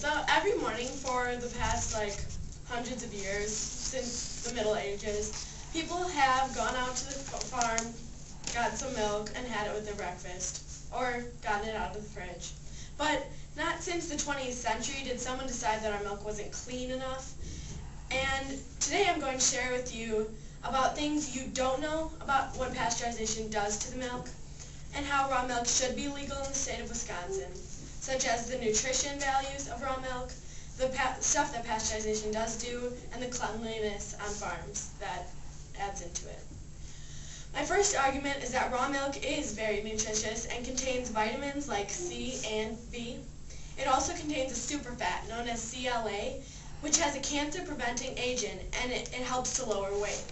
So every morning for the past hundreds of years, since the Middle Ages, people have gone out to the farm, got some milk, and had it with their breakfast, or gotten it out of the fridge. But not since the 20th century did someone decide that our milk wasn't clean enough. And today I'm going to share with you about things you don't know about what pasteurization does to the milk, and how raw milk should be legal in the state of Wisconsin, such as the nutrition values of raw milk, the stuff that pasteurization does do, and the cleanliness on farms that adds into it. My first argument is that raw milk is very nutritious and contains vitamins like C and B. It also contains a superfat known as CLA, which has a cancer-preventing agent, and it helps to lower weight.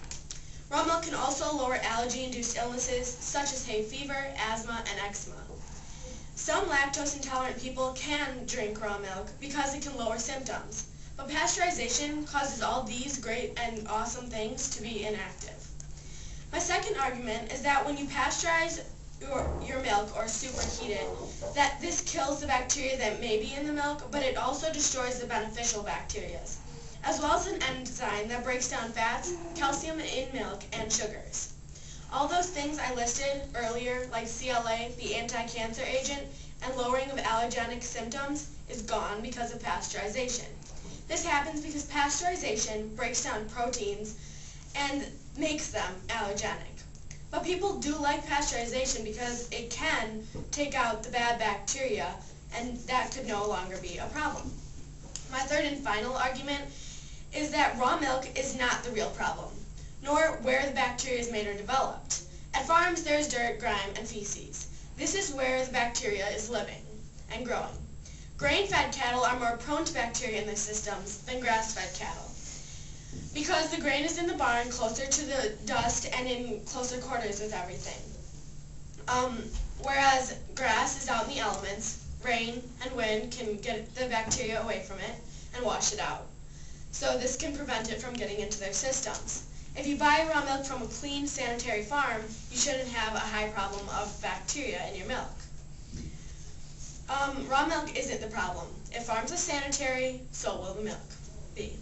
Raw milk can also lower allergy-induced illnesses such as hay fever, asthma, and eczema. Some lactose-intolerant people can drink raw milk because it can lower symptoms, but pasteurization causes all these great and awesome things to be inactive. My second argument is that when you pasteurize your milk or superheat it, that this kills the bacteria that may be in the milk, but it also destroys the beneficial bacteria, as well as an enzyme that breaks down fats, calcium in milk, and sugars. All those things I listed earlier, like CLA, the anti-cancer agent, and lowering of allergenic symptoms, is gone because of pasteurization. This happens because pasteurization breaks down proteins and makes them allergenic. But people do like pasteurization because it can take out the bad bacteria, and that could no longer be a problem. My third and final argument is that raw milk is not the real problem, nor where the bacteria is made or developed. At farms, there is dirt, grime, and feces. This is where the bacteria is living and growing. Grain-fed cattle are more prone to bacteria in their systems than grass-fed cattle, because the grain is in the barn closer to the dust and in closer quarters with everything. Whereas grass is out in the elements, rain and wind can get the bacteria away from it and wash it out. So this can prevent it from getting into their systems. If you buy raw milk from a clean, sanitary farm, you shouldn't have a high problem of bacteria in your milk. Raw milk isn't the problem. If farms are sanitary, so will the milk be.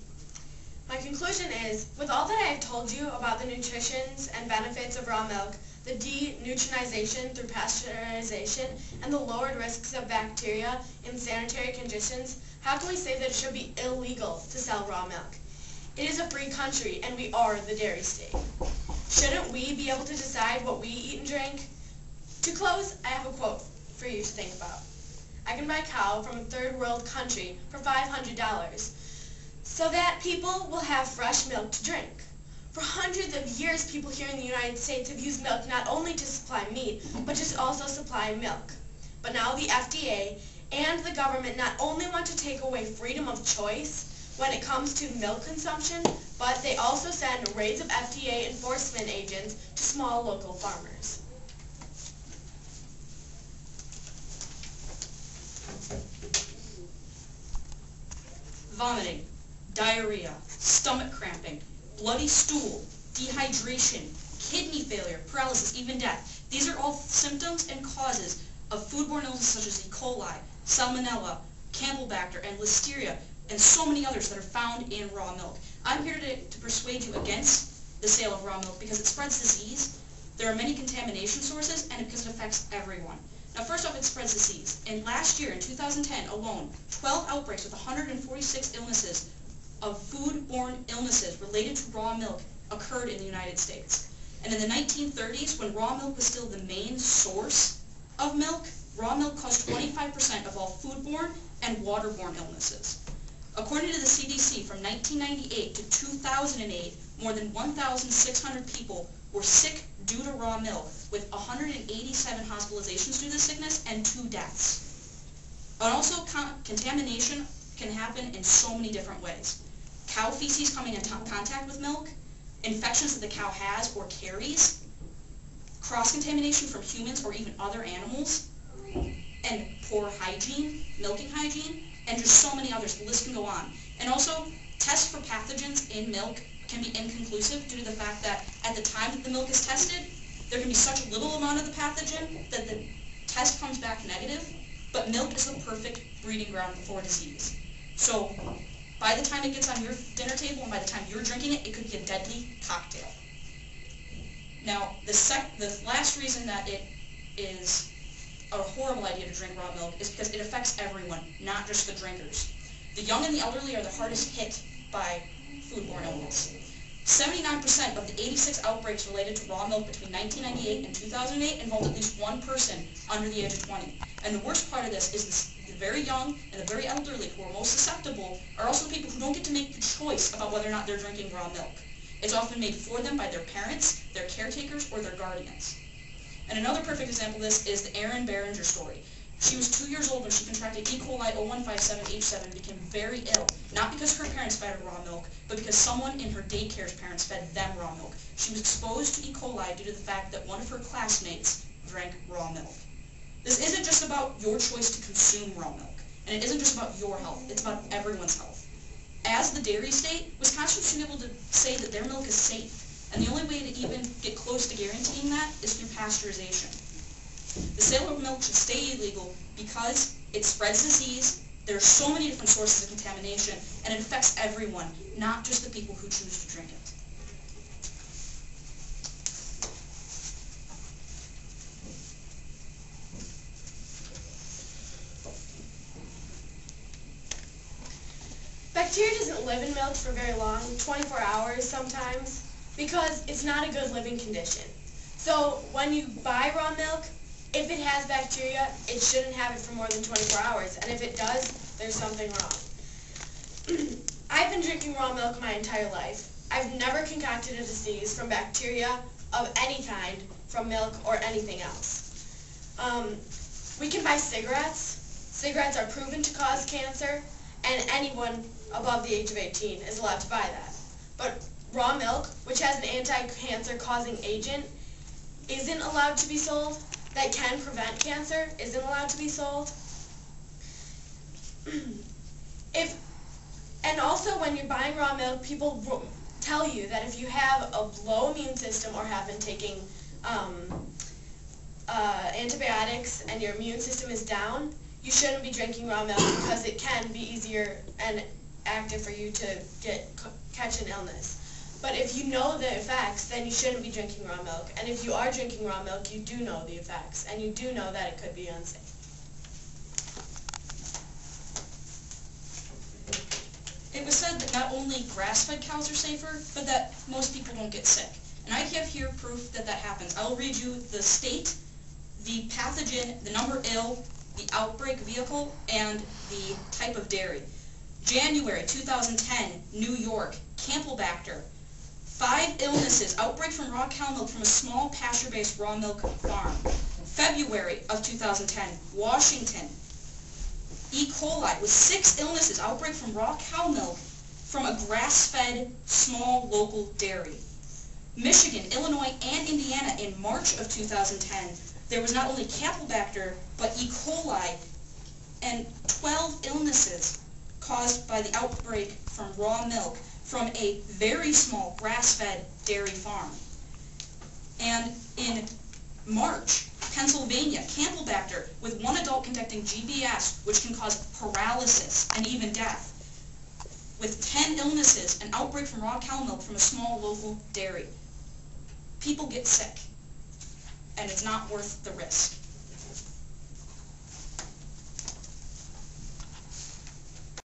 My conclusion is, with all that I have told you about the nutritions and benefits of raw milk, the denutrinization through pasteurization, and the lowered risks of bacteria in sanitary conditions, how can we say that it should be illegal to sell raw milk? It is a free country, and we are the dairy state. Shouldn't we be able to decide what we eat and drink? To close, I have a quote for you to think about. I can buy a cow from a third world country for $500 so that people will have fresh milk to drink. For hundreds of years, people here in the United States have used milk not only to supply meat, but to also supply milk. But now the FDA and the government not only want to take away freedom of choice when it comes to milk consumption, but they also send raids of FDA enforcement agents to small local farmers. Vomiting, diarrhea, stomach cramping, bloody stool, dehydration, kidney failure, paralysis, even death. These are all symptoms and causes of foodborne illnesses such as E. coli, Salmonella, Campylobacter, and Listeria, and so many others that are found in raw milk. I'm here today to persuade you against the sale of raw milk because it spreads disease, there are many contamination sources, and because it affects everyone. Now, first off, it spreads disease. And last year, in 2010 alone, 12 outbreaks with 146 illnesses of foodborne illnesses related to raw milk occurred in the United States. And in the 1930s, when raw milk was still the main source of milk, raw milk caused 25% of all foodborne and waterborne illnesses. According to the CDC, from 1998 to 2008, more than 1,600 people were sick due to raw milk, with 187 hospitalizations due to the sickness and 2 deaths. And also, contamination can happen in so many different ways. Cow feces coming in contact with milk, infections that the cow has or carries, cross-contamination from humans or even other animals, and poor hygiene, milking hygiene, and just so many others. The list can go on. And also, tests for pathogens in milk can be inconclusive due to the fact that at the time that the milk is tested, there can be such a little amount of the pathogen that the test comes back negative, but milk is the perfect breeding ground for disease. So by the time it gets on your dinner table and by the time you're drinking it, it could be a deadly cocktail. Now, the last reason that it is a horrible idea to drink raw milk is because it affects everyone, not just the drinkers. The young and the elderly are the hardest hit by foodborne illness. 79% of the 86 outbreaks related to raw milk between 1998 and 2008 involved at least one person under the age of 20. And the worst part of this is the very young and the very elderly who are most susceptible are also the people who don't get to make the choice about whether or not they're drinking raw milk. It's often made for them by their parents, their caretakers, or their guardians. And another perfect example of this is the Erin Behringer story. She was 2 years old when she contracted E. coli 0157H7 and became very ill, not because her parents fed her raw milk, but because someone in her daycare's parents fed them raw milk. She was exposed to E. coli due to the fact that one of her classmates drank raw milk. This isn't just about your choice to consume raw milk, and it isn't just about your health, it's about everyone's health. As the dairy state, Wisconsin should be able to say that their milk is safe, and the only way to even get close to guaranteeing that is through pasteurization. The sale of milk should stay illegal because it spreads disease, there are so many different sources of contamination, and it affects everyone, not just the people who choose to drink it. Bacteria doesn't live in milk for very long, 24 hours sometimes, because it's not a good living condition. So when you buy raw milk, if it has bacteria, it shouldn't have it for more than 24 hours, and if it does, there's something wrong. I've been drinking raw milk my entire life. I've never concocted a disease from bacteria of any kind from milk or anything else. We can buy cigarettes. Cigarettes are proven to cause cancer, and anyone above the age of 18 is allowed to buy that. But raw milk, which has an anti-cancer causing agent, isn't allowed to be sold. That can prevent cancer isn't allowed to be sold. And also when you're buying raw milk, people tell you that if you have a low immune system or have been taking antibiotics and your immune system is down, you shouldn't be drinking raw milk because it can be easier and active for you to catch an illness. But if you know the effects, then you shouldn't be drinking raw milk. And if you are drinking raw milk, you do know the effects, and you do know that it could be unsafe. It was said that not only grass-fed cows are safer, but that most people don't get sick. And I have here proof that that happens. I'll read you the state, the pathogen, the number ill, the outbreak vehicle, and the type of dairy. January 2010, New York, Campylobacter. 5 illnesses, outbreak from raw cow milk from a small pasture-based raw milk farm. February of 2010, Washington, E. coli with 6 illnesses, outbreak from raw cow milk from a grass-fed small local dairy. Michigan, Illinois, and Indiana in March of 2010, there was not only Campylobacter, but E. coli and 12 illnesses caused by the outbreak from raw milk from a very small grass-fed dairy farm. And in March, Pennsylvania, Campylobacter with 1 adult contracting GBS, which can cause paralysis and even death. With 10 illnesses, an outbreak from raw cow milk from a small local dairy. People get sick, and it's not worth the risk.